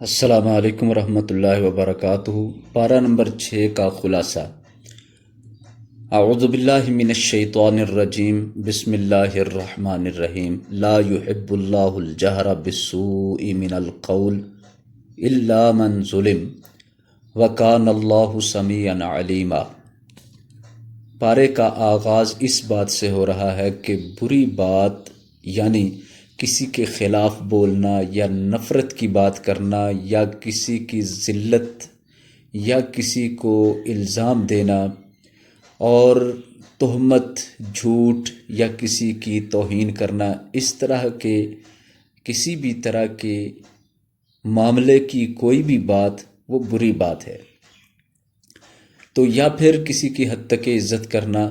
السلام علیکم ورحمۃ اللہ وبرکاتہ۔ پارہ نمبر 6 کا خلاصہ۔ اعوذ باللہ من الشیطان الرجیم، بسم اللہ الرحمن الرحیم۔ لا يحب اللہ الجہر بالسوء من القول الا من ظلم وکان اللہ سمیعا علیما۔ پارے کا آغاز اس بات سے ہو رہا ہے کہ بری بات یعنی کسی کے خلاف بولنا یا نفرت کی بات کرنا یا کسی کی ذلت یا کسی کو الزام دینا اور تہمت، جھوٹ یا کسی کی توہین کرنا، اس طرح کے کسی بھی طرح کے معاملے کی کوئی بھی بات وہ بری بات ہے۔ تو یا پھر کسی کی حد تک عزت کرنا،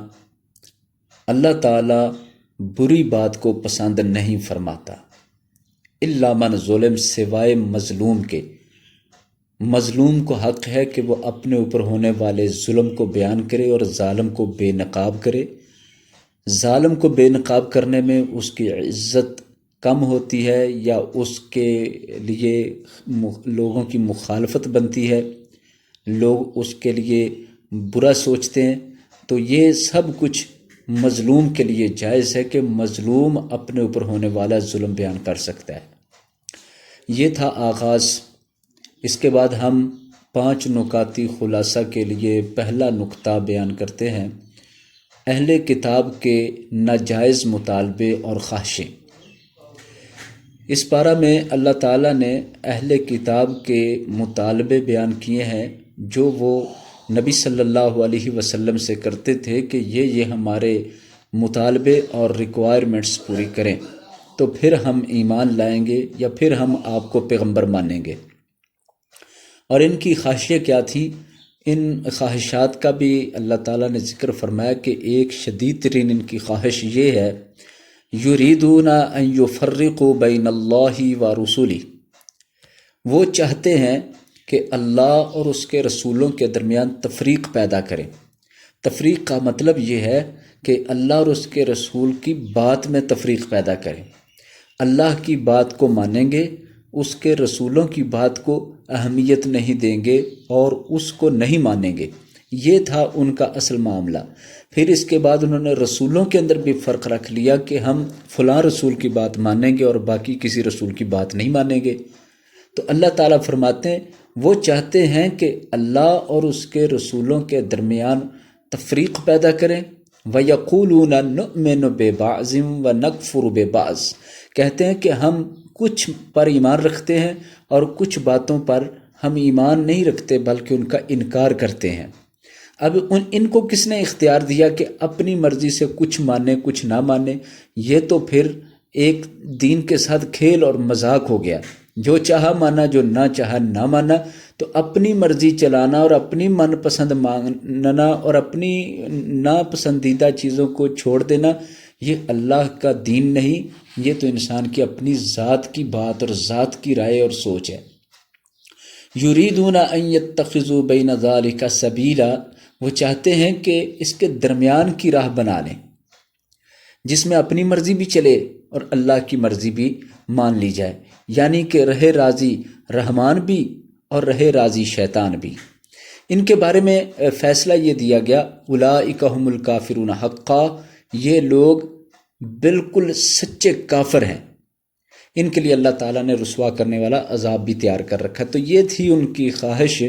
اللہ تعالیٰ بری بات کو پسند نہیں فرماتا۔ الا من ظلم، سوائے مظلوم کے۔ مظلوم کو حق ہے کہ وہ اپنے اوپر ہونے والے ظلم کو بیان کرے اور ظالم کو بے نقاب کرے۔ ظالم کو بے نقاب کرنے میں اس کی عزت کم ہوتی ہے یا اس کے لیے لوگوں کی مخالفت بنتی ہے، لوگ اس کے لیے برا سوچتے ہیں۔ تو یہ سب کچھ مظلوم کے لیے جائز ہے کہ مظلوم اپنے اوپر ہونے والا ظلم بیان کر سکتا ہے۔ یہ تھا آغاز۔ اس کے بعد ہم 5 نکاتی خلاصہ کے لیے پہلا نکتہ بیان کرتے ہیں: اہل کتاب کے ناجائز مطالبے اور خواہشیں۔ اس پارہ میں اللہ تعالیٰ نے اہل کتاب کے مطالبے بیان کیے ہیں جو وہ نبی صلی اللہ علیہ وسلم سے کرتے تھے کہ یہ ہمارے مطالبے اور ریکوائرمنٹس پوری کریں تو پھر ہم ایمان لائیں گے یا پھر ہم آپ کو پیغمبر مانیں گے۔ اور ان کی خواہشیں کیا تھیں؟ ان خواہشات کا بھی اللہ تعالیٰ نے ذکر فرمایا کہ ایک شدید ترین ان کی خواہش یہ ہے: یریدون ان یفرقوا بین اللہ و رسولہ۔ وہ چاہتے ہیں کہ اللہ اور اس کے رسولوں کے درمیان تفریق پیدا کریں۔ تفریق کا مطلب یہ ہے کہ اللہ اور اس کے رسول کی بات میں تفریق پیدا کریں۔ اللہ کی بات کو مانیں گے، اس کے رسولوں کی بات کو اہمیت نہیں دیں گے اور اس کو نہیں مانیں گے۔ یہ تھا ان کا اصل معاملہ۔ پھر اس کے بعد انہوں نے رسولوں کے اندر بھی فرق رکھ لیا کہ ہم فلاں رسول کی بات مانیں گے اور باقی کسی رسول کی بات نہیں مانیں گے۔ تو اللہ تعالیٰ فرماتے ہیں وہ چاہتے ہیں کہ اللہ اور اس کے رسولوں کے درمیان تفریق پیدا کریں۔ وَيَقُولُونَ نُؤْمِنُ بِبَعْضٍ وَنَكْفُرُ بِبَعْضٍ۔ کہتے ہیں کہ ہم کچھ پر ایمان رکھتے ہیں اور کچھ باتوں پر ہم ایمان نہیں رکھتے بلکہ ان کا انکار کرتے ہیں۔ اب ان کو کس نے اختیار دیا کہ اپنی مرضی سے کچھ مانے کچھ نہ مانے؟ یہ تو پھر ایک دین کے ساتھ کھیل اور مذاق ہو گیا۔ جو چاہا مانا، جو نہ چاہا نہ مانا۔ تو اپنی مرضی چلانا اور اپنی من پسند ماننا اور اپنی ناپسندیدہ چیزوں کو چھوڑ دینا، یہ اللہ کا دین نہیں، یہ تو انسان کی اپنی ذات کی بات اور ذات کی رائے اور سوچ ہے۔ یریدون ان یتخذوا بین ذلک سبیلا۔ وہ چاہتے ہیں کہ اس کے درمیان کی راہ بنا لیں جس میں اپنی مرضی بھی چلے اور اللہ کی مرضی بھی مان لی جائے، یعنی کہ رہے راضی رحمان بھی اور رہے راضی شیطان بھی۔ ان کے بارے میں فیصلہ یہ دیا گیا: اولئک ھم الکافرون حقا۔ یہ لوگ بالکل سچے کافر ہیں۔ ان کے لیے اللہ تعالیٰ نے رسوا کرنے والا عذاب بھی تیار کر رکھا۔ تو یہ تھی ان کی خواہش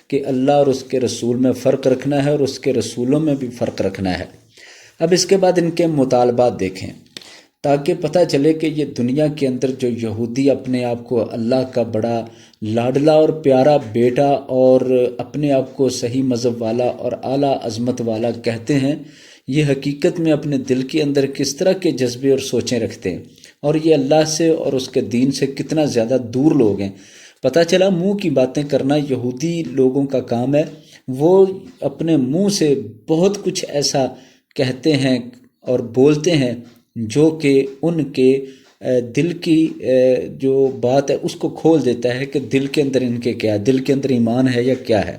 کہ اللہ اور اس کے رسول میں فرق رکھنا ہے اور اس کے رسولوں میں بھی فرق رکھنا ہے۔ اب اس کے بعد ان کے مطالبات دیکھیں تاکہ پتہ چلے کہ یہ دنیا کے اندر جو یہودی اپنے آپ کو اللہ کا بڑا لاڈلا اور پیارا بیٹا اور اپنے آپ کو صحیح مذہب والا اور اعلیٰ عظمت والا کہتے ہیں، یہ حقیقت میں اپنے دل کے اندر کس طرح کے جذبے اور سوچیں رکھتے ہیں اور یہ اللہ سے اور اس کے دین سے کتنا زیادہ دور لوگ ہیں۔ پتہ چلا منہ کی باتیں کرنا یہودی لوگوں کا کام ہے۔ وہ اپنے منہ سے بہت کچھ ایسا کہتے ہیں اور بولتے ہیں جو کہ ان کے دل کی جو بات ہے اس کو کھول دیتا ہے کہ دل کے اندر ان کے کیا ہے، دل کے اندر ایمان ہے یا کیا ہے۔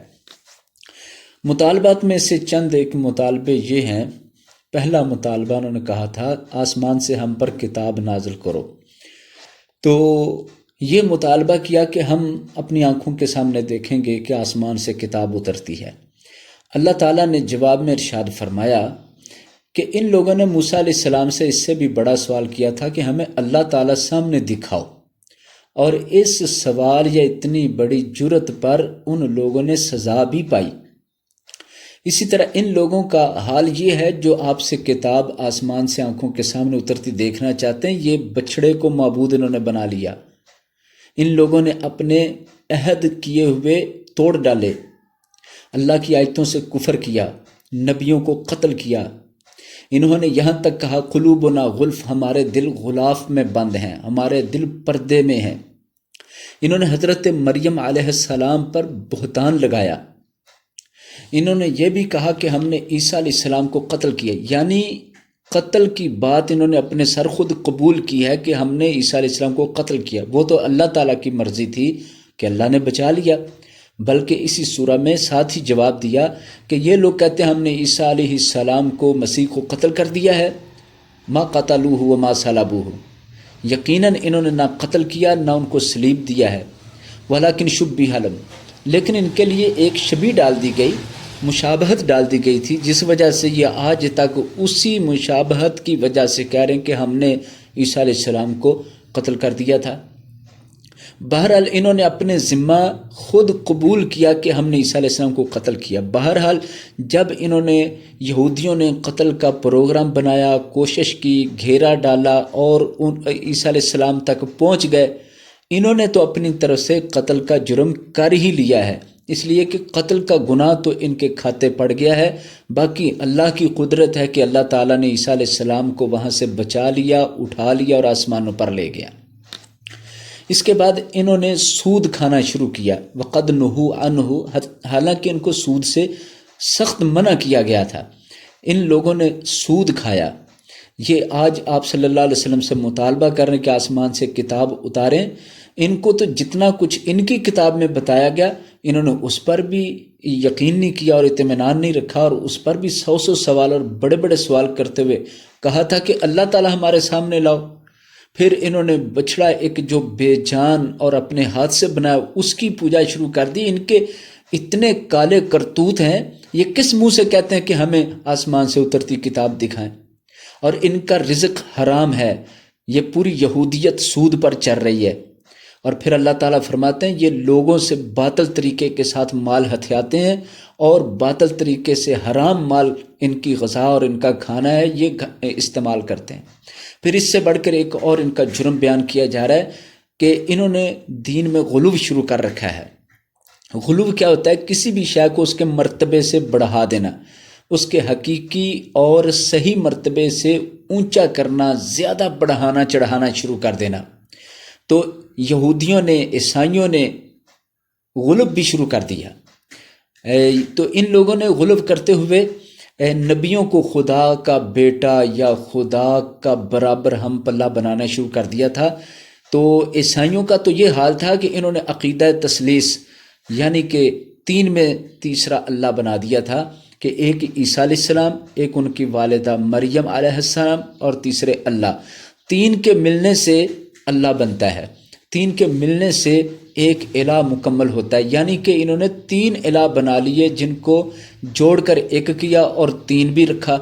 مطالبات میں سے چند ایک مطالبے یہ ہیں۔ پہلا مطالبہ انہوں نے کہا تھا آسمان سے ہم پر کتاب نازل کرو۔ تو یہ مطالبہ کیا کہ ہم اپنی آنکھوں کے سامنے دیکھیں گے کہ آسمان سے کتاب اترتی ہے۔ اللہ تعالیٰ نے جواب میں ارشاد فرمایا کہ ان لوگوں نے موسیٰ علیہ السلام سے اس سے بھی بڑا سوال کیا تھا کہ ہمیں اللہ تعالیٰ سامنے دکھاؤ، اور اس سوال یا اتنی بڑی جرت پر ان لوگوں نے سزا بھی پائی۔ اسی طرح ان لوگوں کا حال یہ ہے جو آپ سے کتاب آسمان سے آنکھوں کے سامنے اترتی دیکھنا چاہتے ہیں، یہ بچھڑے کو معبود انہوں نے بنا لیا۔ ان لوگوں نے اپنے عہد کیے ہوئے توڑ ڈالے، اللہ کی آیتوں سے کفر کیا، نبیوں کو قتل کیا۔ انہوں نے یہاں تک کہا قلوبنا غلف، ہمارے دل غلاف میں بند ہیں، ہمارے دل پردے میں ہیں۔ انہوں نے حضرت مریم علیہ السلام پر بہتان لگایا۔ انہوں نے یہ بھی کہا کہ ہم نے عیسیٰ علیہ السلام کو قتل کیا، یعنی قتل کی بات انہوں نے اپنے سر خود قبول کی ہے کہ ہم نے عیسیٰ علیہ السلام کو قتل کیا۔ وہ تو اللہ تعالیٰ کی مرضی تھی کہ اللہ نے بچا لیا، بلکہ اسی سورہ میں ساتھ ہی جواب دیا کہ یہ لوگ کہتے ہیں ہم نے عیسیٰ علیہ السلام کو، مسیح کو قتل کر دیا ہے۔ ما قتلوہ وما صلبوہ، یقیناً انہوں نے نہ قتل کیا نہ ان کو صلیب دیا ہے، ولکن شبیہ لہم، لیکن ان کے لیے ایک شبیہ ڈال دی گئی، مشابہت ڈال دی گئی تھی، جس وجہ سے یہ آج تک اسی مشابہت کی وجہ سے کہہ رہے ہیں کہ ہم نے عیسیٰ علیہ السلام کو قتل کر دیا تھا۔ بہرحال انہوں نے اپنے ذمہ خود قبول کیا کہ ہم نے عیسیٰ علیہ السلام کو قتل کیا۔ بہرحال جب انہوں نے، یہودیوں نے قتل کا پروگرام بنایا، کوشش کی، گھیرا ڈالا اور عیسیٰ علیہ السلام تک پہنچ گئے، انہوں نے تو اپنی طرف سے قتل کا جرم کر ہی لیا ہے، اس لیے کہ قتل کا گناہ تو ان کے کھاتے پڑ گیا ہے۔ باقی اللہ کی قدرت ہے کہ اللہ تعالیٰ نے عیسیٰ علیہ السلام کو وہاں سے بچا لیا، اٹھا لیا اور آسمانوں پر لے گیا۔ اس کے بعد انہوں نے سود کھانا شروع کیا، وقد نہوا عنہ، حالانکہ ان کو سود سے سخت منع کیا گیا تھا، ان لوگوں نے سود کھایا۔ یہ آج آپ صلی اللہ علیہ وسلم سے مطالبہ کر رہے ہیں کہ آسمان سے کتاب اتاریں، ان کو تو جتنا کچھ ان کی کتاب میں بتایا گیا انہوں نے اس پر بھی یقین نہیں کیا اور اطمینان نہیں رکھا، اور اس پر بھی 100 سوال اور بڑے بڑے سوال کرتے ہوئے کہا تھا کہ اللہ تعالیٰ ہمارے سامنے لاؤ۔ پھر انہوں نے بچڑا ایک جو بے جان اور اپنے ہاتھ سے بنایا اس کی پوجا شروع کر دی۔ ان کے اتنے کالے کرتوت ہیں، یہ کس منہ سے کہتے ہیں کہ ہمیں آسمان سے اترتی کتاب دکھائیں، اور ان کا رزق حرام ہے، یہ پوری یہودیت سود پر چل رہی ہے۔ اور پھر اللہ تعالیٰ فرماتے ہیں یہ لوگوں سے باطل طریقے کے ساتھ مال ہتھیاتے ہیں، اور باطل طریقے سے حرام مال ان کی غذا اور ان کا کھانا ہے، یہ استعمال کرتے ہیں۔ پھر اس سے بڑھ کر ایک اور ان کا جرم بیان کیا جا رہا ہے کہ انہوں نے دین میں غلو شروع کر رکھا ہے۔ غلو کیا ہوتا ہے؟ کسی بھی شے کو اس کے مرتبے سے بڑھا دینا، اس کے حقیقی اور صحیح مرتبے سے اونچا کرنا، زیادہ بڑھانا چڑھانا شروع کر دینا۔ تو یہودیوں نے، عیسائیوں نے غلو بھی شروع کر دیا۔ تو ان لوگوں نے غلو کرتے ہوئے نبیوں کو خدا کا بیٹا یا خدا کا برابر ہم پلہ بنانا شروع کر دیا تھا۔ تو عیسائیوں کا تو یہ حال تھا کہ انہوں نے عقیدہ تثلیث، یعنی کہ تین میں تیسرا اللہ بنا دیا تھا، کہ ایک عیسیٰ علیہ السلام، ایک ان کی والدہ مریم علیہ السلام، اور تیسرے اللہ۔ تین کے ملنے سے اللہ بنتا ہے، تین کے ملنے سے ایک الہ مکمل ہوتا ہے، یعنی کہ انہوں نے تین الہ بنا لیے جن کو جوڑ کر ایک کیا اور تین بھی رکھا۔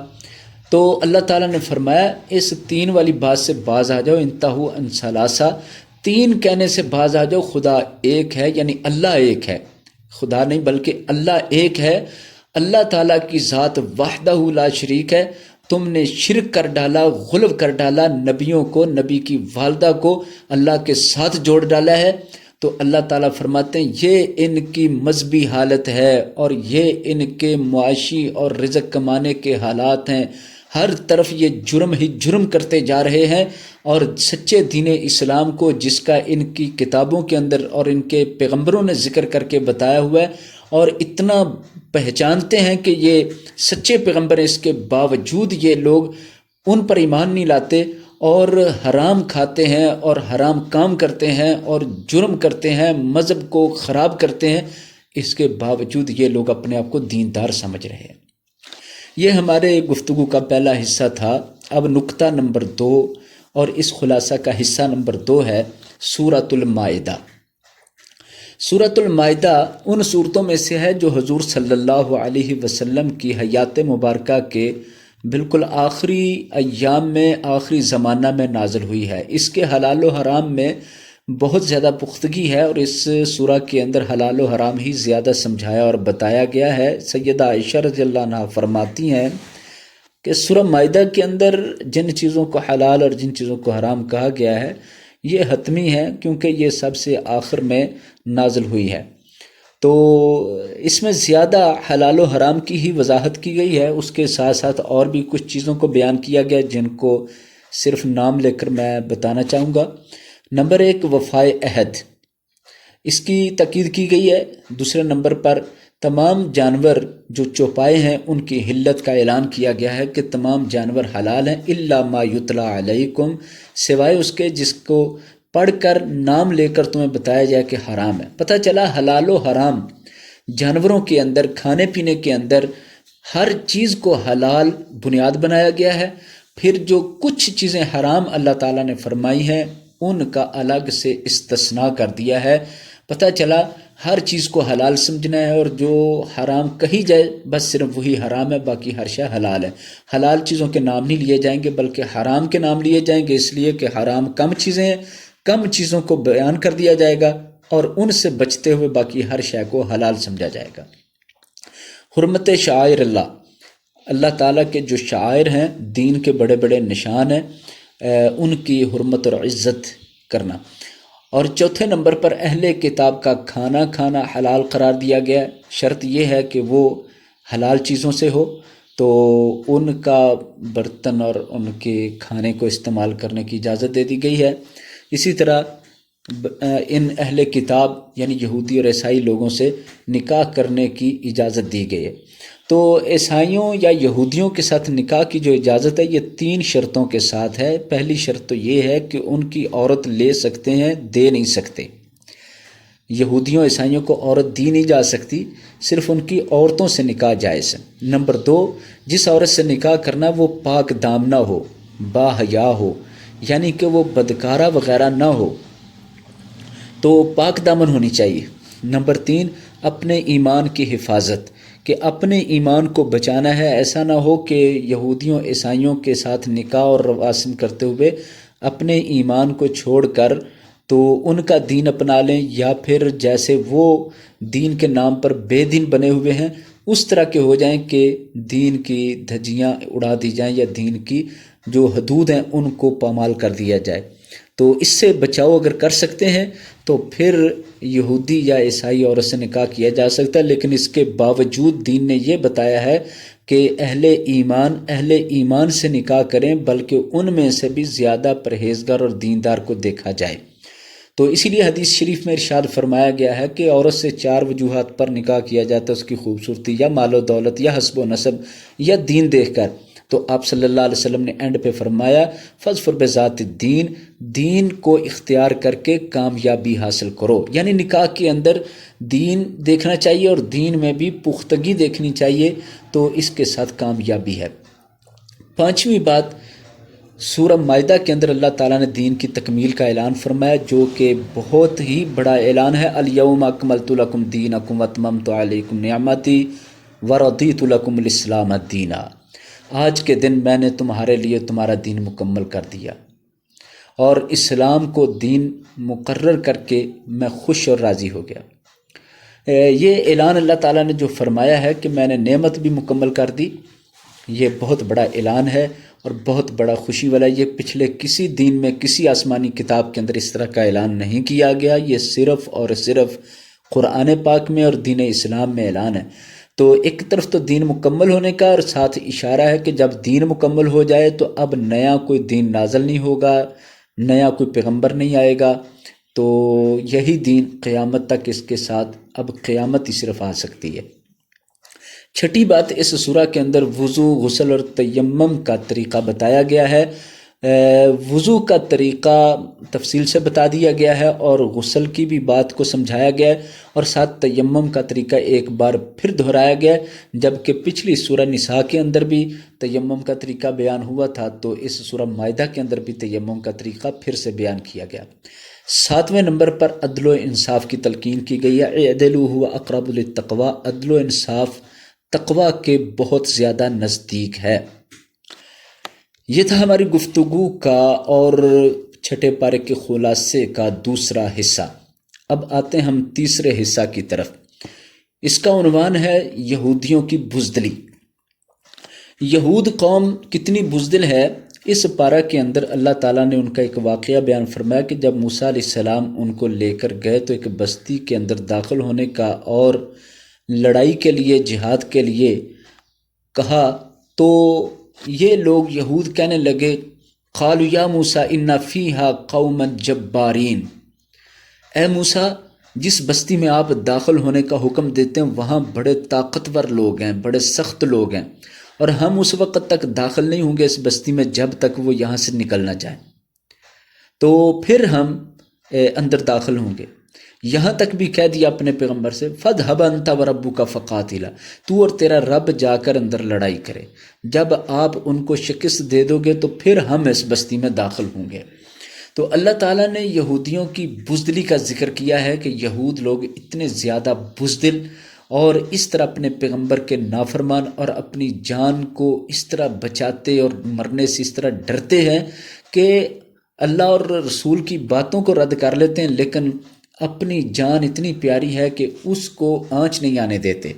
تو اللہ تعالیٰ نے فرمایا اس تین والی بات سے باز آ جاؤ، انتہو عن ثلاثہ، تین کہنے سے باز آ جاؤ، خدا ایک ہے، یعنی اللہ ایک ہے، خدا نہیں بلکہ اللہ ایک ہے۔ اللہ تعالیٰ کی ذات وحدہ لا شریک ہے، تم نے شرک کر ڈالا، غلو کر ڈالا، نبیوں کو، نبی کی والدہ کو اللہ کے ساتھ جوڑ ڈالا ہے۔ تو اللہ تعالیٰ فرماتے ہیں یہ ان کی مذہبی حالت ہے، اور یہ ان کے معاشی اور رزق کمانے کے حالات ہیں۔ ہر طرف یہ جرم ہی جرم کرتے جا رہے ہیں، اور سچے دین اسلام کو، جس کا ان کی کتابوں کے اندر اور ان کے پیغمبروں نے ذکر کر کے بتایا ہوا ہے، اور اتنا پہچانتے ہیں کہ یہ سچے پیغمبر ہیں، اس کے باوجود یہ لوگ ان پر ایمان نہیں لاتے اور حرام کھاتے ہیں اور حرام کام کرتے ہیں اور جرم کرتے ہیں، مذہب کو خراب کرتے ہیں، اس کے باوجود یہ لوگ اپنے آپ کو دیندار سمجھ رہے ہیں۔ یہ ہمارے گفتگو کا پہلا حصہ تھا۔ اب نقطہ نمبر 2 اور اس خلاصہ کا حصہ نمبر 2 ہے سورۃ المائدہ۔ سورۃ المائدہ ان صورتوں میں سے ہے جو حضور صلی اللہ علیہ وسلم کی حیات مبارکہ کے بالکل آخری ایام میں، آخری زمانہ میں نازل ہوئی ہے۔ اس کے حلال و حرام میں بہت زیادہ پختگی ہے، اور اس سورہ کے اندر حلال و حرام ہی زیادہ سمجھایا اور بتایا گیا ہے۔ سیدہ عائشہ رضی اللہ عنہا فرماتی ہیں کہ سورہ مائدہ کے اندر جن چیزوں کو حلال اور جن چیزوں کو حرام کہا گیا ہے یہ حتمی ہے، کیونکہ یہ سب سے آخر میں نازل ہوئی ہے۔ تو اس میں زیادہ حلال و حرام کی ہی وضاحت کی گئی ہے، اس کے ساتھ ساتھ اور بھی کچھ چیزوں کو بیان کیا گیا جن کو صرف نام لے کر میں بتانا چاہوں گا۔ نمبر 1، وفائے عہد، اس کی تاکید کی گئی ہے۔ دوسرے نمبر پر تمام جانور جو چوپائے ہیں ان کی حلت کا اعلان کیا گیا ہے کہ تمام جانور حلال ہیں، الا ما یتلی علیکم، سوائے اس کے جس کو پڑھ کر نام لے کر تمہیں بتایا جائے کہ حرام ہے۔ پتہ چلا حلال و حرام جانوروں کے اندر، کھانے پینے کے اندر ہر چیز کو حلال بنیاد بنایا گیا ہے، پھر جو کچھ چیزیں حرام اللہ تعالیٰ نے فرمائی ہیں ان کا الگ سے استثناء کر دیا ہے۔ پتہ چلا ہر چیز کو حلال سمجھنا ہے، اور جو حرام کہی جائے بس صرف وہی حرام ہے، باقی ہر شے حلال ہے۔ حلال چیزوں کے نام نہیں لیے جائیں گے بلکہ حرام کے نام لیے جائیں گے، اس لیے کہ حرام کم چیزیں ہیں، کم چیزوں کو بیان کر دیا جائے گا اور ان سے بچتے ہوئے باقی ہر شے کو حلال سمجھا جائے گا۔ حرمت شعائر اللہ، اللہ تعالیٰ کے جو شعائر ہیں، دین کے بڑے بڑے نشان ہیں، ان کی حرمت اور عزت کرنا۔ اور چوتھے نمبر پر اہل کتاب کا کھانا حلال قرار دیا گیا ہے۔ شرط یہ ہے کہ وہ حلال چیزوں سے ہو، تو ان کا برتن اور ان کے کھانے کو استعمال کرنے کی اجازت دے دی گئی ہے۔ اسی طرح ان اہل کتاب یعنی یہودی اور عیسائی لوگوں سے نکاح کرنے کی اجازت دی گئی ہے۔ تو عیسائیوں یا یہودیوں کے ساتھ نکاح کی جو اجازت ہے یہ 3 شرطوں کے ساتھ ہے۔ پہلی شرط تو یہ ہے کہ ان کی عورت لے سکتے ہیں، دے نہیں سکتے۔ یہودیوں عیسائیوں کو عورت دی نہیں جا سکتی، صرف ان کی عورتوں سے نکاح جائز ہے۔ نمبر 2، جس عورت سے نکاح کرنا وہ پاک دامنہ ہو، با حیا ہو، یعنی کہ وہ بدکارہ وغیرہ نہ ہو، تو پاک دامن ہونی چاہیے۔ نمبر 3، اپنے ایمان کی حفاظت، کہ اپنے ایمان کو بچانا ہے، ایسا نہ ہو کہ یہودیوں عیسائیوں کے ساتھ نکاح اور رواسم کرتے ہوئے اپنے ایمان کو چھوڑ کر تو ان کا دین اپنا لیں، یا پھر جیسے وہ دین کے نام پر بے دین بنے ہوئے ہیں اس طرح کے ہو جائیں کہ دین کی دھجیاں اڑا دی جائیں یا دین کی جو حدود ہیں ان کو پامال کر دیا جائے۔ تو اس سے بچاؤ اگر کر سکتے ہیں تو پھر یہودی یا عیسائی عورت سے نکاح کیا جا سکتا ہے، لیکن اس کے باوجود دین نے یہ بتایا ہے کہ اہل ایمان سے نکاح کریں، بلکہ ان میں سے بھی زیادہ پرہیزگار اور دیندار کو دیکھا جائے۔ تو اسی لیے حدیث شریف میں ارشاد فرمایا گیا ہے کہ عورت سے 4 وجوہات پر نکاح کیا جاتا ہے، اس کی خوبصورتی یا مال و دولت یا حسب و نسب یا دین دیکھ کر۔ تو آپ صلی اللہ علیہ وسلم نے اینڈ پہ فرمایا فَاظْفَرْ بِذَاتِ الدین، دین کو اختیار کر کے کامیابی حاصل کرو، یعنی نکاح کے اندر دین دیکھنا چاہیے اور دین میں بھی پختگی دیکھنی چاہیے، تو اس کے ساتھ کامیابی ہے۔ 5ویں بات، سورہ مائدہ کے اندر اللہ تعالیٰ نے دین کی تکمیل کا اعلان فرمایا، جو کہ بہت ہی بڑا اعلان ہے۔ الیوم اکملت لکم دینکم واتممت علیکم نعمتی ورضیت لکم الاسلام دینا، آج کے دن میں نے تمہارے لیے تمہارا دین مکمل کر دیا اور اسلام کو دین مقرر کر کے میں خوش اور راضی ہو گیا۔ یہ اعلان اللہ تعالیٰ نے جو فرمایا ہے کہ میں نے نعمت بھی مکمل کر دی، یہ بہت بڑا اعلان ہے اور بہت بڑا خوشی والا۔ یہ پچھلے کسی دین میں کسی آسمانی کتاب کے اندر اس طرح کا اعلان نہیں کیا گیا، یہ صرف اور صرف قرآن پاک میں اور دین اسلام میں اعلان ہے۔ تو ایک طرف تو دین مکمل ہونے کا، اور ساتھ اشارہ ہے کہ جب دین مکمل ہو جائے تو اب نیا کوئی دین نازل نہیں ہوگا، نیا کوئی پیغمبر نہیں آئے گا، تو یہی دین قیامت تک اس کے ساتھ اب قیامت ہی صرف آ سکتی ہے۔ 6ٹھی بات، اس سورہ کے اندر وضو، غسل اور تیمم کا طریقہ بتایا گیا ہے۔ وضو کا طریقہ تفصیل سے بتا دیا گیا ہے اور غسل کی بھی بات کو سمجھایا گیا ہے، اور ساتھ تیمم کا طریقہ ایک بار پھر دہرایا گیا ہے۔ جبکہ پچھلی سورہ نساء کے اندر بھی تیمم کا طریقہ بیان ہوا تھا، تو اس سورہ مائدہ کے اندر بھی تیمم کا طریقہ پھر سے بیان کیا گیا۔ 7ویں نمبر پر عدل و انصاف کی تلقین کی گئی ہے۔ اعدلوا هو اقرب للتقوی، عدل و انصاف تقوی کے بہت زیادہ نزدیک ہے۔ یہ تھا ہماری گفتگو کا اور چھٹے پارے کے خلاصے کا دوسرا حصہ۔ اب آتے ہیں ہم تیسرے حصہ کی طرف۔ اس کا عنوان ہے یہودیوں کی بزدلی۔ یہود قوم کتنی بزدل ہے، اس پارہ کے اندر اللہ تعالیٰ نے ان کا ایک واقعہ بیان فرمایا کہ جب موسیٰ علیہ السلام ان کو لے کر گئے تو ایک بستی کے اندر داخل ہونے کا اور لڑائی کے لیے، جہاد کے لیے کہا، تو یہ لوگ یہود کہنے لگے، قالوا یا موسیٰ ان فیہا قوما جبارین، اے موسیٰ جس بستی میں آپ داخل ہونے کا حکم دیتے ہیں وہاں بڑے طاقتور لوگ ہیں، بڑے سخت لوگ ہیں، اور ہم اس وقت تک داخل نہیں ہوں گے اس بستی میں جب تک وہ یہاں سے نکل نہ جائیں، تو پھر ہم اندر داخل ہوں گے۔ یہاں تک بھی کہہ دیا اپنے پیغمبر سے، فَاذْهَبْ أَنْتَ وَرَبُّكَ فَقَاتِلَا، تو اور تیرا رب جا کر اندر لڑائی کرے، جب آپ ان کو شکست دے دو گے تو پھر ہم اس بستی میں داخل ہوں گے۔ تو اللہ تعالیٰ نے یہودیوں کی بزدلی کا ذکر کیا ہے کہ یہود لوگ اتنے زیادہ بزدل اور اس طرح اپنے پیغمبر کے نافرمان اور اپنی جان کو اس طرح بچاتے اور مرنے سے اس طرح ڈرتے ہیں کہ اللہ اور رسول کی باتوں کو رد کر لیتے ہیں، لیکن اپنی جان اتنی پیاری ہے کہ اس کو آنچ نہیں آنے دیتے۔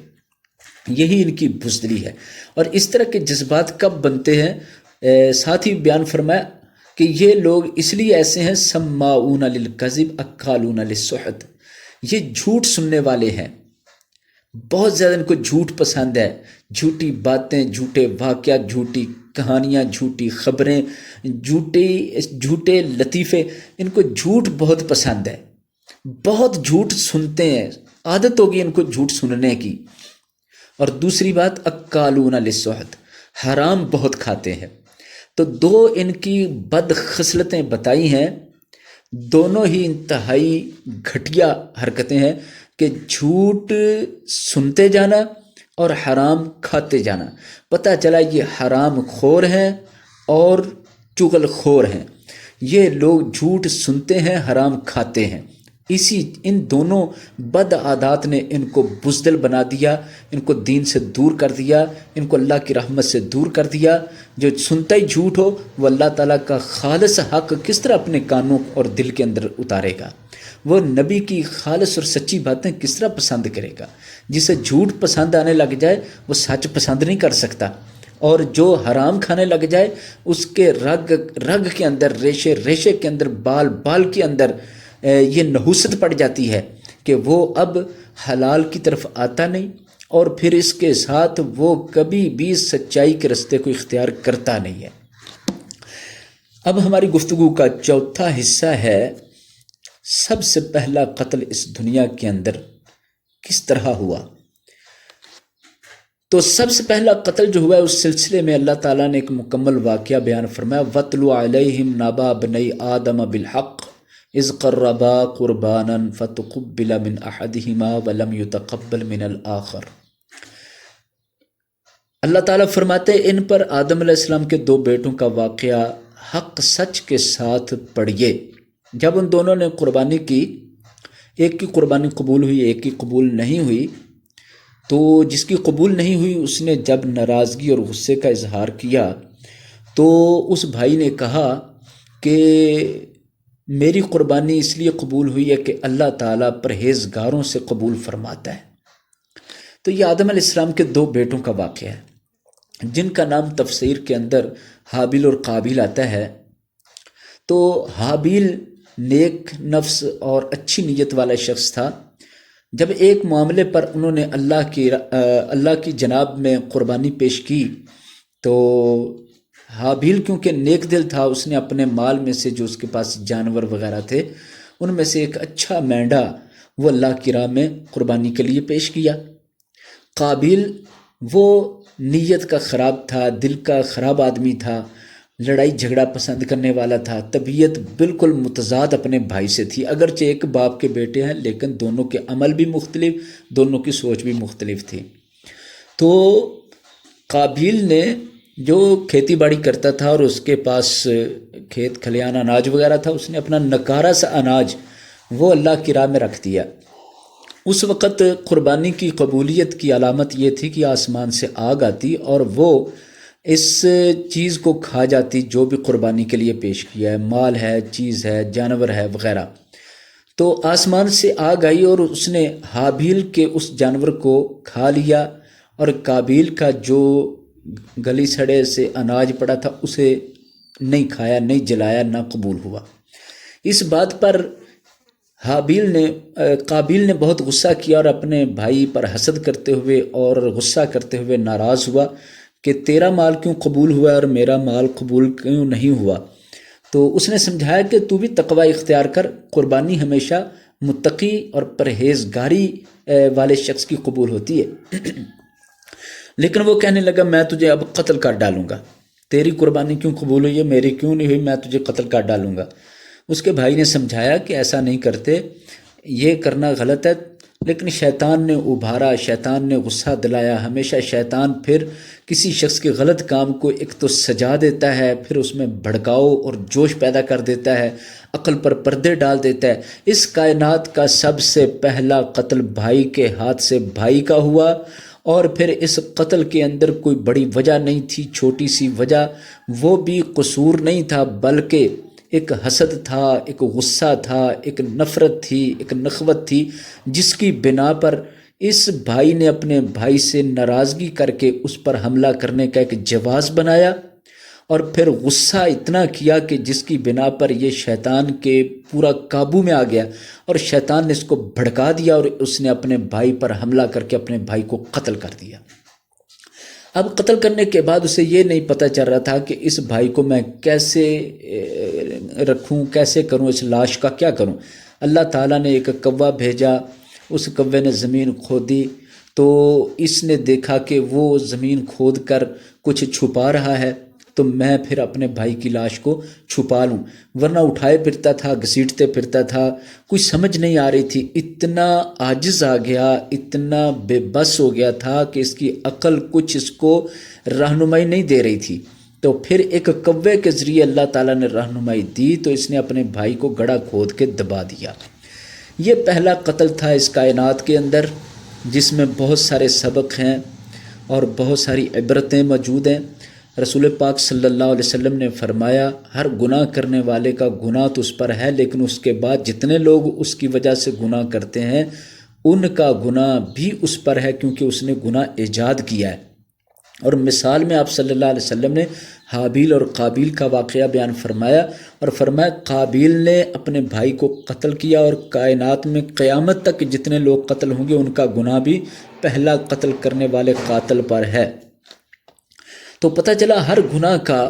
یہی ان کی بزدلی ہے۔ اور اس طرح کے جذبات کب بنتے ہیں؟ ساتھ ہی بیان فرمایا کہ یہ لوگ اس لیے ایسے ہیں، سماعون للکذب اکالون للسحت، یہ جھوٹ سننے والے ہیں، بہت زیادہ ان کو جھوٹ پسند ہے، جھوٹی باتیں، جھوٹے واقعات، جھوٹی کہانیاں، جھوٹی خبریں، جھوٹے لطیفے، ان کو جھوٹ بہت پسند ہے، بہت جھوٹ سنتے ہیں، عادت ہوگی ان کو جھوٹ سننے کی۔ اور دوسری بات اکالون للسحت، حرام بہت کھاتے ہیں۔ تو دو ان کی بد خصلتیں بتائی ہیں، دونوں ہی انتہائی گھٹیا حرکتیں ہیں کہ جھوٹ سنتے جانا اور حرام کھاتے جانا۔ پتہ چلا یہ حرام خور ہیں اور چغل خور ہیں، یہ لوگ جھوٹ سنتے ہیں، حرام کھاتے ہیں۔ ان دونوں بد عادات نے ان کو بزدل بنا دیا، ان کو دین سے دور کر دیا، ان کو اللہ کی رحمت سے دور کر دیا۔ جو سنتا ہی جھوٹ ہو وہ اللہ تعالیٰ کا خالص حق کس طرح اپنے کانوں اور دل کے اندر اتارے گا؟ وہ نبی کی خالص اور سچی باتیں کس طرح پسند کرے گا؟ جسے جھوٹ پسند آنے لگ جائے وہ سچ پسند نہیں کر سکتا، اور جو حرام کھانے لگ جائے اس کے رگ رگ کے اندر، ریشے ریشے کے اندر، بال بال کے اندر یہ نحوست پڑ جاتی ہے کہ وہ اب حلال کی طرف آتا نہیں، اور پھر اس کے ساتھ وہ کبھی بھی سچائی کے راستے کو اختیار کرتا نہیں ہے۔ اب ہماری گفتگو کا چوتھا حصہ ہے، سب سے پہلا قتل اس دنیا کے اندر کس طرح ہوا؟ تو سب سے پہلا قتل جو ہوا ہے اس سلسلے میں اللہ تعالیٰ نے ایک مکمل واقعہ بیان فرمایا، وَاتْلُ عَلَيْهِمْ نَبَأَ بَنِي آدَمَ بِالْحَقِّ اذ قربا قربانا فتقبل من احدهما ولم يتقبل من الآخر۔ اللہ تعالیٰ فرماتے ہیں ان پر آدم علیہ السلام کے دو بیٹوں کا واقعہ حق سچ کے ساتھ پڑھیے۔ جب ان دونوں نے قربانی کی، ایک کی قربانی قبول ہوئی، ایک کی قبول نہیں ہوئی، تو جس کی قبول نہیں ہوئی اس نے جب ناراضگی اور غصے کا اظہار کیا تو اس بھائی نے کہا کہ میری قربانی اس لیے قبول ہوئی ہے کہ اللہ تعالیٰ پرہیزگاروں سے قبول فرماتا ہے۔ تو یہ آدم علیہ السلام کے دو بیٹوں کا واقعہ ہے جن کا نام تفسیر کے اندر حابیل اور قابیل آتا ہے۔ تو حابیل نیک نفس اور اچھی نیت والا شخص تھا۔ جب ایک معاملے پر انہوں نے اللہ کی جناب میں قربانی پیش کی تو حابیل کیونکہ نیک دل تھا، اس نے اپنے مال میں سے جو اس کے پاس جانور وغیرہ تھے ان میں سے ایک اچھا مینڈا وہ اللہ کی راہ میں قربانی کے لیے پیش کیا۔ قابیل وہ نیت کا خراب تھا، دل کا خراب آدمی تھا، لڑائی جھگڑا پسند کرنے والا تھا، طبیعت بالکل متضاد اپنے بھائی سے تھی، اگرچہ ایک باپ کے بیٹے ہیں لیکن دونوں کے عمل بھی مختلف، دونوں کی سوچ بھی مختلف تھی۔ تو قابیل نے جو کھیتی باڑی کرتا تھا اور اس کے پاس کھیت کھلیان اناج وغیرہ تھا، اس نے اپنا نکارہ سا اناج وہ اللہ کی راہ میں رکھ دیا۔ اس وقت قربانی کی قبولیت کی علامت یہ تھی کہ آسمان سے آگ آتی اور وہ اس چیز کو کھا جاتی جو بھی قربانی کے لیے پیش کیا ہے، مال ہے، چیز ہے، جانور ہے وغیرہ۔ تو آسمان سے آگ آئی اور اس نے حابیل کے اس جانور کو کھا لیا، اور قابیل کا جو گلی سڑے سے اناج پڑا تھا اسے نہیں کھایا، نہیں جلایا، نہ قبول ہوا۔ اس بات پر قابیل نے بہت غصہ کیا اور اپنے بھائی پر حسد کرتے ہوئے اور غصہ کرتے ہوئے ناراض ہوا کہ تیرا مال کیوں قبول ہوا اور میرا مال قبول کیوں نہیں ہوا۔ تو اس نے سمجھایا کہ تو بھی تقوی اختیار کر، قربانی ہمیشہ متقی اور پرہیزگاری والے شخص کی قبول ہوتی ہے۔ لیکن وہ کہنے لگا میں تجھے اب قتل کر ڈالوں گا، تیری قربانی کیوں قبول ہوئی ہے، میری کیوں نہیں ہوئی، میں تجھے قتل کر ڈالوں گا۔ اس کے بھائی نے سمجھایا کہ ایسا نہیں کرتے، یہ کرنا غلط ہے، لیکن شیطان نے ابھارا، شیطان نے غصہ دلایا۔ ہمیشہ شیطان پھر کسی شخص کے غلط کام کو ایک تو سجا دیتا ہے، پھر اس میں بھڑکاؤ اور جوش پیدا کر دیتا ہے، عقل پر پردے ڈال دیتا ہے۔ اس کائنات کا سب سے پہلا قتل بھائی کے ہاتھ سے بھائی کا ہوا، اور پھر اس قتل کے اندر کوئی بڑی وجہ نہیں تھی، چھوٹی سی وجہ، وہ بھی قصور نہیں تھا، بلکہ ایک حسد تھا، ایک غصہ تھا، ایک نفرت تھی، ایک نخوت تھی، جس کی بنا پر اس بھائی نے اپنے بھائی سے ناراضگی کر کے اس پر حملہ کرنے کا ایک جواز بنایا، اور پھر غصہ اتنا کیا کہ جس کی بنا پر یہ شیطان کے پورا قابو میں آ گیا، اور شیطان نے اس کو بھڑکا دیا اور اس نے اپنے بھائی پر حملہ کر کے اپنے بھائی کو قتل کر دیا۔ اب قتل کرنے کے بعد اسے یہ نہیں پتہ چل رہا تھا کہ اس بھائی کو میں کیسے رکھوں، کیسے کروں، اس لاش کا کیا کروں۔ اللہ تعالیٰ نے ایک کوا بھیجا، اس کوے نے زمین کھودی، تو اس نے دیکھا کہ وہ زمین کھود کر کچھ چھپا رہا ہے، تو میں پھر اپنے بھائی کی لاش کو چھپا لوں، ورنہ اٹھائے پھرتا تھا، گھسیٹتے پھرتا تھا، کچھ سمجھ نہیں آ رہی تھی، اتنا عاجز آ گیا، اتنا بے بس ہو گیا تھا کہ اس کی عقل کچھ اس کو رہنمائی نہیں دے رہی تھی۔ تو پھر ایک کوے کے ذریعے اللہ تعالیٰ نے رہنمائی دی، تو اس نے اپنے بھائی کو گڑھا کھود کے دبا دیا۔ یہ پہلا قتل تھا اس کائنات کے اندر، جس میں بہت سارے سبق ہیں اور بہت ساری عبرتیں موجود ہیں۔ رسول پاک صلی اللہ علیہ وسلم نے فرمایا ہر گناہ کرنے والے کا گناہ تو اس پر ہے، لیکن اس کے بعد جتنے لوگ اس کی وجہ سے گناہ کرتے ہیں ان کا گناہ بھی اس پر ہے، کیونکہ اس نے گناہ ایجاد کیا ہے۔ اور مثال میں آپ صلی اللہ علیہ وسلم نے حابیل اور قابیل کا واقعہ بیان فرمایا، اور فرمایا قابیل نے اپنے بھائی کو قتل کیا، اور کائنات میں قیامت تک جتنے لوگ قتل ہوں گے ان کا گناہ بھی پہلا قتل کرنے والے قاتل پر ہے۔ تو پتہ چلا ہر گناہ کا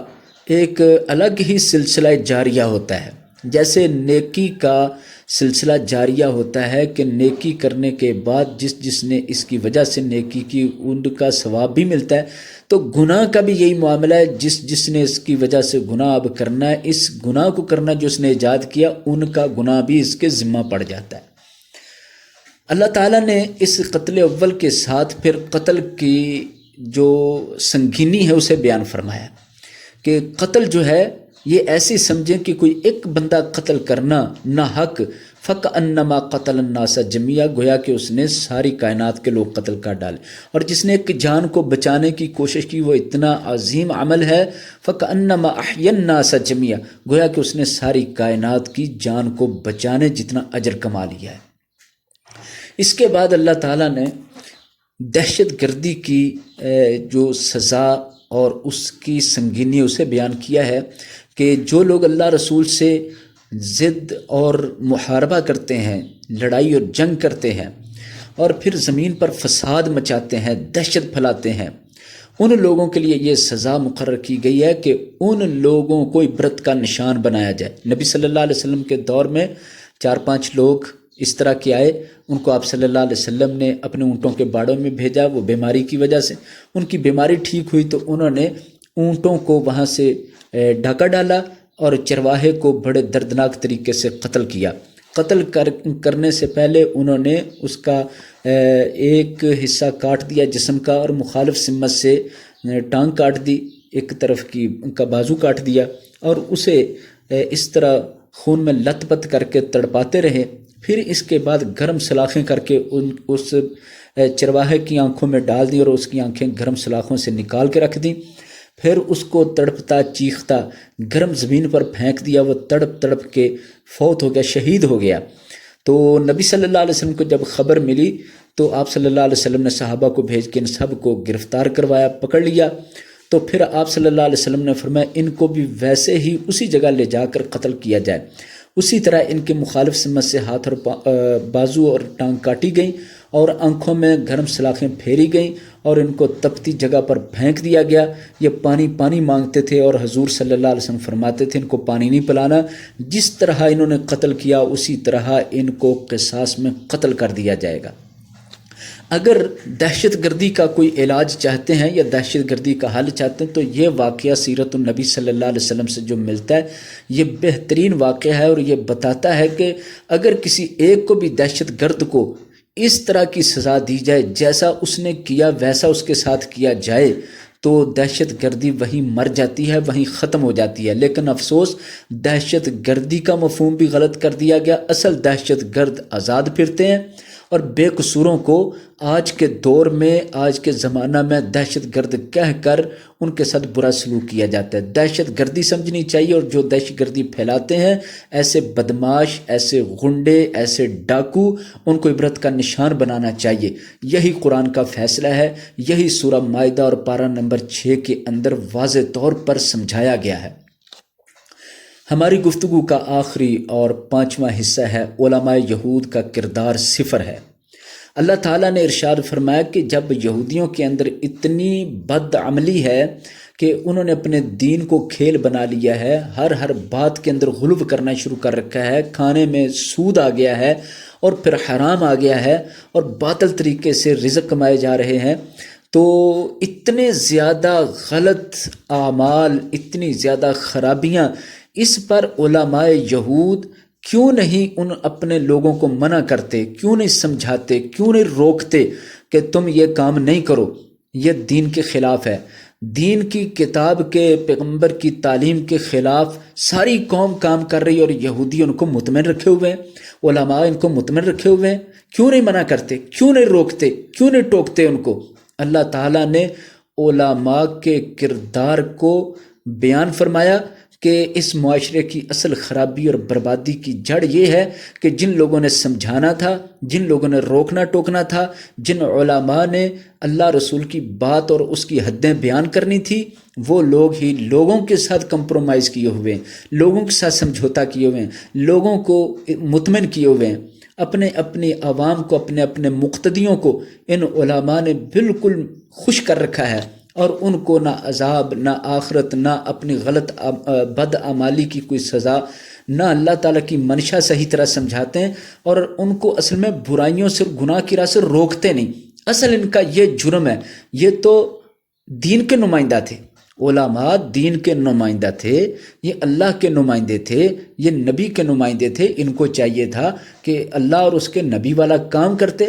ایک الگ ہی سلسلہ جاریہ ہوتا ہے، جیسے نیکی کا سلسلہ جاریہ ہوتا ہے کہ نیکی کرنے کے بعد جس نے اس کی وجہ سے نیکی کی ان کا ثواب بھی ملتا ہے، تو گناہ کا بھی یہی معاملہ ہے، جس نے اس کی وجہ سے گناہ اب کرنا ہے، اس گناہ کو کرنا جو اس نے ایجاد کیا ان کا گناہ بھی اس کے ذمہ پڑ جاتا ہے۔ اللہ تعالیٰ نے اس قتل اول کے ساتھ پھر قتل کی جو سنگینی ہے اسے بیان فرمایا کہ قتل جو ہے یہ ایسی سمجھیں کہ کوئی ایک بندہ قتل کرنا نہ حق فَكَأَنَّمَا قَتَلَ النَّاسَ جَمِيعًا، گویا کہ اس نے ساری کائنات کے لوگ قتل کر ڈالے، اور جس نے ایک جان کو بچانے کی کوشش کی وہ اتنا عظیم عمل ہے، فَكَأَنَّمَا أَحْيَا النَّاسَ جَمِيعًا، گویا کہ اس نے ساری کائنات کی جان کو بچانے جتنا اجر کما لیا ہے۔ اس کے بعد اللہ تعالیٰ نے دہشت گردی کی جو سزا اور اس کی سنگینی اسے بیان کیا ہے کہ جو لوگ اللہ رسول سے ضد اور محاربہ کرتے ہیں، لڑائی اور جنگ کرتے ہیں، اور پھر زمین پر فساد مچاتے ہیں، دہشت پھیلاتے ہیں، ان لوگوں کے لیے یہ سزا مقرر کی گئی ہے کہ ان لوگوں کو عبرت کا نشان بنایا جائے۔ نبی صلی اللہ علیہ وسلم کے دور میں 4-5 لوگ اس طرح کے آئے، ان کو آپ صلی اللہ علیہ وسلم نے اپنے اونٹوں کے باڑوں میں بھیجا، وہ بیماری کی وجہ سے ان کی بیماری ٹھیک ہوئی تو انہوں نے اونٹوں کو وہاں سے ڈھکا ڈالا اور چرواہے کو بڑے دردناک طریقے سے قتل کیا۔ قتل کرنے سے پہلے انہوں نے اس کا ایک حصہ کاٹ دیا جسم کا، اور مخالف سمت سے ٹانگ کاٹ دی، ایک طرف کی کا بازو کاٹ دیا اور اسے اس طرح خون میں لت پت کر کے تڑپاتے رہے۔ پھر اس کے بعد گرم سلاخیں کر کے اس چرواہے کی آنکھوں میں ڈال دی اور اس کی آنکھیں گرم سلاخوں سے نکال کے رکھ دیں۔ پھر اس کو تڑپتا چیختا گرم زمین پر پھینک دیا، وہ تڑپ تڑپ کے فوت ہو گیا، شہید ہو گیا۔ تو نبی صلی اللہ علیہ وسلم کو جب خبر ملی تو آپ صلی اللہ علیہ وسلم نے صحابہ کو بھیج کے ان سب کو گرفتار کروایا، پکڑ لیا۔ تو پھر آپ صلی اللہ علیہ وسلم نے فرمایا ان کو بھی ویسے ہی اسی جگہ لے جا کر قتل کیا جائے۔ اسی طرح ان کے مخالف سمت سے ہاتھ اور بازو اور ٹانگ کاٹی گئیں اور آنکھوں میں گرم سلاخیں پھیری گئیں اور ان کو تپتی جگہ پر پھینک دیا گیا۔ یہ پانی مانگتے تھے اور حضور صلی اللہ علیہ وسلم فرماتے تھے ان کو پانی نہیں پلانا، جس طرح انہوں نے قتل کیا اسی طرح ان کو قصاص میں قتل کر دیا جائے گا۔ اگر دہشت گردی کا کوئی علاج چاہتے ہیں یا دہشت گردی کا حل چاہتے ہیں تو یہ واقعہ سیرت النبی صلی اللہ علیہ وسلم سے جو ملتا ہے یہ بہترین واقعہ ہے، اور یہ بتاتا ہے کہ اگر کسی ایک کو بھی دہشت گرد کو اس طرح کی سزا دی جائے جیسا اس نے کیا ویسا اس کے ساتھ کیا جائے تو دہشت گردی وہیں مر جاتی ہے، وہیں ختم ہو جاتی ہے۔ لیکن افسوس دہشت گردی کا مفہوم بھی غلط کر دیا گیا۔ اصل دہشت گرد آزاد پھرتے ہیں اور بے قصوروں کو آج کے دور میں، آج کے زمانہ میں دہشت گرد کہہ کر ان کے ساتھ برا سلوک کیا جاتا ہے۔ دہشت گردی سمجھنی چاہیے، اور جو دہشت گردی پھیلاتے ہیں ایسے بدماش، ایسے غنڈے، ایسے ڈاکو، ان کو عبرت کا نشان بنانا چاہیے۔ یہی قرآن کا فیصلہ ہے، یہی سورہ مائدہ اور پارہ نمبر 6 کے اندر واضح طور پر سمجھایا گیا ہے۔ ہماری گفتگو کا آخری اور 5واں حصہ ہے علماء یہود کا کردار صفر ہے۔ اللہ تعالیٰ نے ارشاد فرمایا کہ جب یہودیوں کے اندر اتنی بد عملی ہے کہ انہوں نے اپنے دین کو کھیل بنا لیا ہے، ہر بات کے اندر غلو کرنا شروع کر رکھا ہے، کھانے میں سود آ گیا ہے اور پھر حرام آ گیا ہے اور باطل طریقے سے رزق کمائے جا رہے ہیں، تو اتنے زیادہ غلط اعمال، اتنی زیادہ خرابیاں، اس پر علماء یہود کیوں نہیں ان اپنے لوگوں کو منع کرتے، کیوں نہیں سمجھاتے، کیوں نہیں روکتے کہ تم یہ کام نہیں کرو، یہ دین کے خلاف ہے، دین کی کتاب کے پیغمبر کی تعلیم کے خلاف ساری قوم کام کر رہی ہے اور یہودی ان کو مطمئن رکھے ہوئے ہیں، علماء ان کو مطمئن رکھے ہوئے ہیں، کیوں نہیں منع کرتے، کیوں نہیں روکتے، کیوں نہیں ٹوکتے ان کو؟ اللہ تعالیٰ نے علماء کے کردار کو بیان فرمایا کہ اس معاشرے کی اصل خرابی اور بربادی کی جڑ یہ ہے کہ جن لوگوں نے سمجھانا تھا، جن لوگوں نے روکنا ٹوکنا تھا، جن علماء نے اللہ رسول کی بات اور اس کی حدیں بیان کرنی تھی، وہ لوگ ہی لوگوں کے ساتھ کمپرومائز کیے ہوئے ہیں، لوگوں کے ساتھ سمجھوتا کیے ہوئے ہیں، لوگوں کو مطمئن کیے ہوئے ہیں، اپنی عوام کو، اپنے مقتدیوں کو ان علماء نے بالکل خوش کر رکھا ہے، اور ان کو نہ عذاب، نہ آخرت، نہ اپنی غلط بد اعمالی کی کوئی سزا، نہ اللہ تعالیٰ کی منشا صحیح طرح سمجھاتے ہیں، اور ان کو اصل میں برائیوں سے، گناہ کی راہ سے روکتے نہیں۔ اصل ان کا یہ جرم ہے، یہ تو دین کے نمائندہ تھے، علماء دین کے نمائندہ تھے، یہ اللہ کے نمائندے تھے، یہ نبی کے نمائندے تھے، ان کو چاہیے تھا کہ اللہ اور اس کے نبی والا کام کرتے،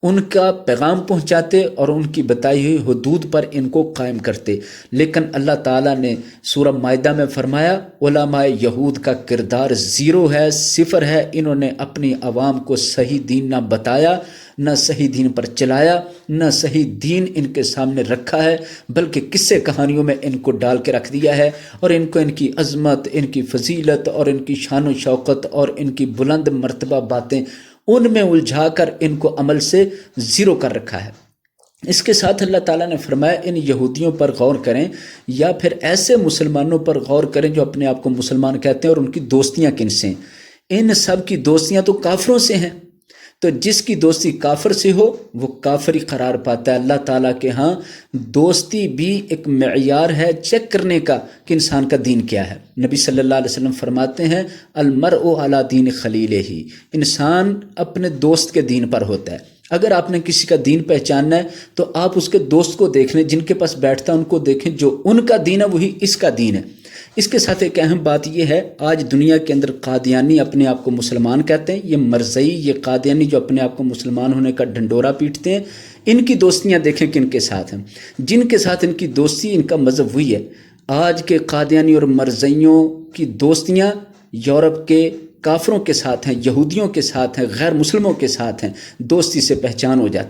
ان کا پیغام پہنچاتے اور ان کی بتائی ہوئی حدود پر ان کو قائم کرتے۔ لیکن اللہ تعالیٰ نے سورہ مائدہ میں فرمایا علماء یہود کا کردار زیرو ہے، صفر ہے، انہوں نے اپنی عوام کو صحیح دین نہ بتایا، نہ صحیح دین پر چلایا، نہ صحیح دین ان کے سامنے رکھا ہے، بلکہ قصے کہانیوں میں ان کو ڈال کے رکھ دیا ہے، اور ان کو ان کی عظمت، ان کی فضیلت اور ان کی شان و شوکت اور ان کی بلند مرتبہ باتیں ان میں الجھا کر ان کو عمل سے زیرو کر رکھا ہے۔ اس کے ساتھ اللہ تعالیٰ نے فرمایا ان یہودیوں پر غور کریں یا پھر ایسے مسلمانوں پر غور کریں جو اپنے آپ کو مسلمان کہتے ہیں، اور ان کی دوستیاں کن سے ہیں؟ ان سب کی دوستیاں تو کافروں سے ہیں، تو جس کی دوستی کافر سے ہو وہ کافر ہی قرار پاتا ہے۔ اللہ تعالیٰ کے ہاں دوستی بھی ایک معیار ہے چیک کرنے کا کہ انسان کا دین کیا ہے۔ نبی صلی اللہ علیہ وسلم فرماتے ہیں المرء علی دین خلیلہ، انسان اپنے دوست کے دین پر ہوتا ہے۔ اگر آپ نے کسی کا دین پہچاننا ہے تو آپ اس کے دوست کو دیکھ لیں، جن کے پاس بیٹھتا ہے ان کو دیکھیں، جو ان کا دین ہے وہی اس کا دین ہے۔ اس کے ساتھ ایک اہم بات یہ ہے، آج دنیا کے اندر قادیانی اپنے آپ کو مسلمان کہتے ہیں، یہ مرزئی، یہ قادیانی جو اپنے آپ کو مسلمان ہونے کا ڈھنڈورا پیٹتے ہیں، ان کی دوستیاں دیکھیں کن کے ساتھ ہیں، جن کے ساتھ ان کی دوستی، ان کا مذہب وہی ہے۔ آج کے قادیانی اور مرزئیوں کی دوستیاں یورپ کے کافروں کے ساتھ ہیں، یہودیوں کے ساتھ ہیں، غیر مسلموں کے ساتھ ہیں، دوستی سے پہچان ہو جاتی ہے۔